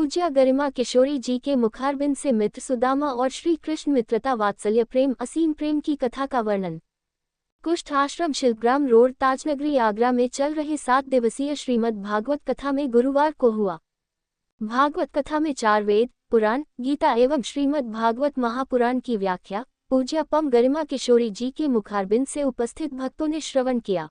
पूज्य गरिमा किशोरी जी के मुखारबिंद से मित्र सुदामा और श्री कृष्ण मित्रता वात्सल्य प्रेम असीम प्रेम की कथा का वर्णन। कुष्ठ आश्रम शिल्पग्राम रोड ताजनगरी आगरा में चल रहे 7 दिवसीय श्रीमद् भागवत कथा में गुरुवार को हुआ। भागवत कथा में 4 वेद, पुराण, गीता एवं श्रीमद् भागवत महापुराण की व्याख्या पूज्य पम गरिमा किशोरी जी के मुखारबिंद से उपस्थित भक्तों ने श्रवण किया।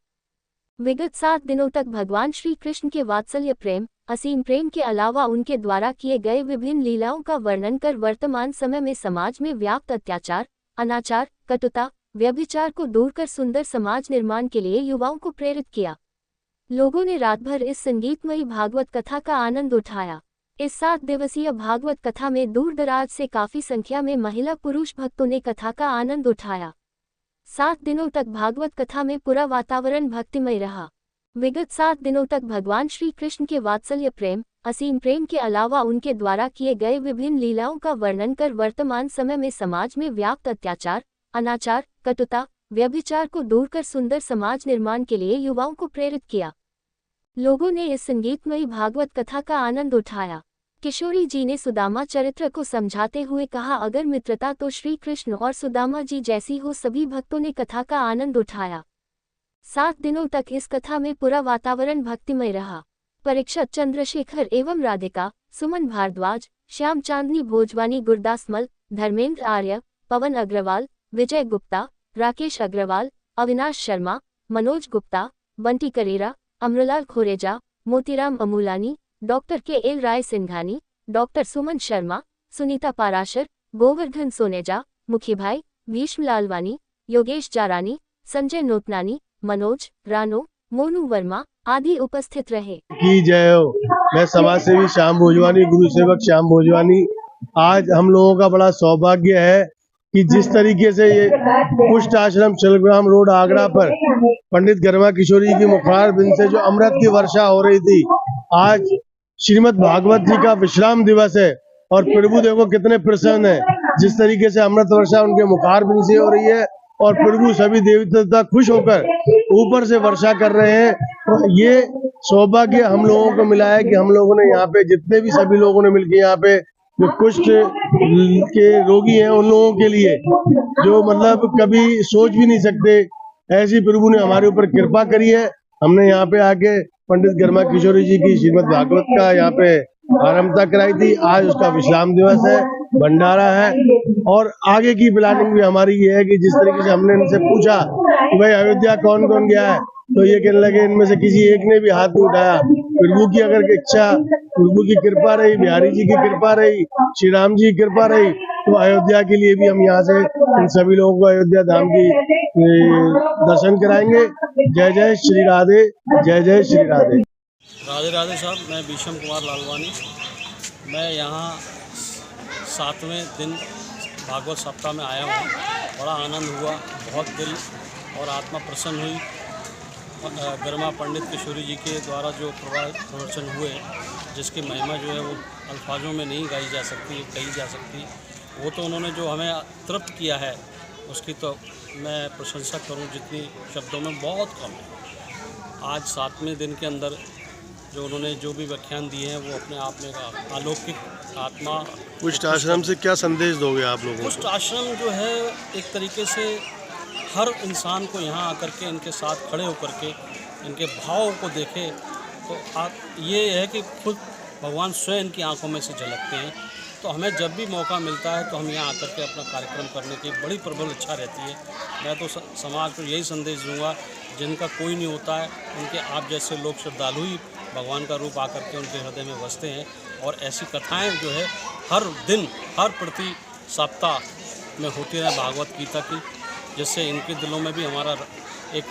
विगत 7 दिनों तक भगवान श्री कृष्ण के वात्सल्य प्रेम असीम प्रेम के अलावा उनके द्वारा किए गए विभिन्न लीलाओं का वर्णन कर वर्तमान समय में समाज में व्याप्त अत्याचार, अनाचार, कटुता, व्यभिचार को दूर कर सुंदर समाज निर्माण के लिए युवाओं को प्रेरित किया। लोगों ने रात भर इस संगीतमयी भागवत कथा का आनंद उठाया। इस 7 दिवसीय भागवत कथा में दूर दराज से काफी संख्या में महिला पुरुष भक्तों ने कथा का आनंद उठाया। 7 दिनों तक भागवत कथा में पूरा वातावरण भक्तिमय रहा। विगत 7 दिनों तक भगवान श्री कृष्ण के वात्सल्य प्रेम असीम प्रेम के अलावा उनके द्वारा किए गए विभिन्न लीलाओं का वर्णन कर वर्तमान समय में समाज में व्याप्त अत्याचार, अनाचार, कटुता, व्यभिचार को दूर कर सुंदर समाज निर्माण के लिए युवाओं को प्रेरित किया। लोगों ने इस संगीतमयी भागवत कथा का आनंद उठाया। किशोरी जी ने सुदामा चरित्र को समझाते हुए कहा, अगर मित्रता तो श्री कृष्ण और सुदामा जी जैसी हो। सभी भक्तों ने कथा का आनंद उठाया। 7 दिनों तक इस कथा में पूरा वातावरण भक्तिमय रहा। परीक्षत चंद्रशेखर एवं राधिका, सुमन भारद्वाज, श्याम चांदनी भोजवानी, गुरदास मल, धर्मेंद्र आर्य, पवन अग्रवाल, विजय गुप्ता, राकेश अग्रवाल, अविनाश शर्मा, मनोज गुप्ता, बंटी करेरा, अमरलाल खोरेजा, मोतीराम अमूलानी, डॉक्टर के राय सिंघानी, डॉक्टर सुमन शर्मा, सुनीता पाराशर, गोवर्धन सोनेजा, मुखीभाई, भीष्म लालवानी, योगेश जारानी, संजय नोतनानी, मनोज रानो, मोनू वर्मा आदि उपस्थित रहे। की जय हो। मैं समाज सेवी श्याम भोजवानी, गुरु सेवक श्याम भोजवानी। आज हम लोगों का बड़ा सौभाग्य है कि जिस तरीके से ये कुष्ठ आश्रम शिल्पग्राम रोड आगरा पर पंडित गरिमा किशोरी की मुखारबिंद से जो अमृत की वर्षा हो रही थी, आज श्रीमद् भागवत जी का विश्राम दिवस है और प्रभु देखो कितने प्रसन्न है। जिस तरीके से अमृत वर्षा उनके मुखारबिंद से हो रही है और प्रभु सभी देवी देवता खुश होकर ऊपर से वर्षा कर रहे हैं। तो ये सौभाग्य हम लोगों को मिला है कि हम लोगों ने यहाँ पे जितने भी सभी लोगों ने मिलकर यहाँ पे जो कुष्ठ के रोगी हैं उन लोगों के लिए जो मतलब कभी सोच भी नहीं सकते, ऐसी प्रभु ने हमारे ऊपर कृपा करी है। हमने यहाँ पे आके पंडित गरिमा किशोरी जी की श्रीमद् भागवत का यहाँ पे आरंभता कराई थी। आज उसका विश्राम दिवस है, भंडारा है और आगे की प्लानिंग भी हमारी ये है कि जिस तरीके से हमने इनसे पूछा कि भाई अयोध्या कौन कौन गया है, तो ये कहने लगे इनमें से किसी एक ने भी हाथ नहीं उठाया। प्रभु की अगर इच्छा, प्रभु की कृपा रही, बिहारी जी की कृपा रही, श्री राम जी की कृपा रही, तो अयोध्या के लिए भी हम यहाँ से इन सभी लोगों को अयोध्या धाम की दर्शन कराएंगे। जय जय श्री राधे, जय जय श्री राधे। राधे राधे साहब, मैं भीष्म कुमार लालवानी। मैं यहाँ 7वें दिन भागवत सप्ताह में आया हूँ। बड़ा आनंद हुआ, बहुत दिल और आत्मा प्रसन्न हुई। गरिमा पंडित किशोरी जी के द्वारा जो प्रवचन हुए, जिसकी महिमा जो है वो अल्फाजों में नहीं गाई जा सकती, कही जा सकती। वो तो उन्होंने जो हमें तृप्त किया है उसकी तो मैं प्रशंसा करूं जितनी शब्दों में बहुत कम है। आज 7वें दिन के अंदर जो उन्होंने जो भी व्याख्यान दिए हैं वो अपने आप में अलौकिक आत्मा। कुष्ठ आश्रम से क्या संदेश दोगे आप लोगों को? कुष्ठ आश्रम जो है एक तरीके से हर इंसान को यहाँ आकर के इनके साथ खड़े होकर के इनके भाव को देखे तो ये है कि खुद भगवान स्वयं इनकी आंखों में से झलकते हैं। तो हमें जब भी मौका मिलता है तो हम यहाँ आकर के अपना कार्यक्रम करने की बड़ी प्रबल इच्छा रहती है। मैं तो समाज को यही संदेश दूंगा, जिनका कोई नहीं होता है उनके आप जैसे लोग श्रद्धालु ही भगवान का रूप आकर के उनके हृदय में बसते हैं। और ऐसी कथाएं जो है हर दिन हर प्रति सप्ताह में होती रहे भागवत गीता की, जिससे इनके दिलों में भी हमारा एक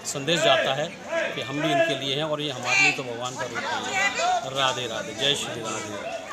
संदेश जाता है कि हम भी इनके लिए हैं और ये हमारे लिए तो भगवान का रूप है। राधे राधे, जय श्री राधे।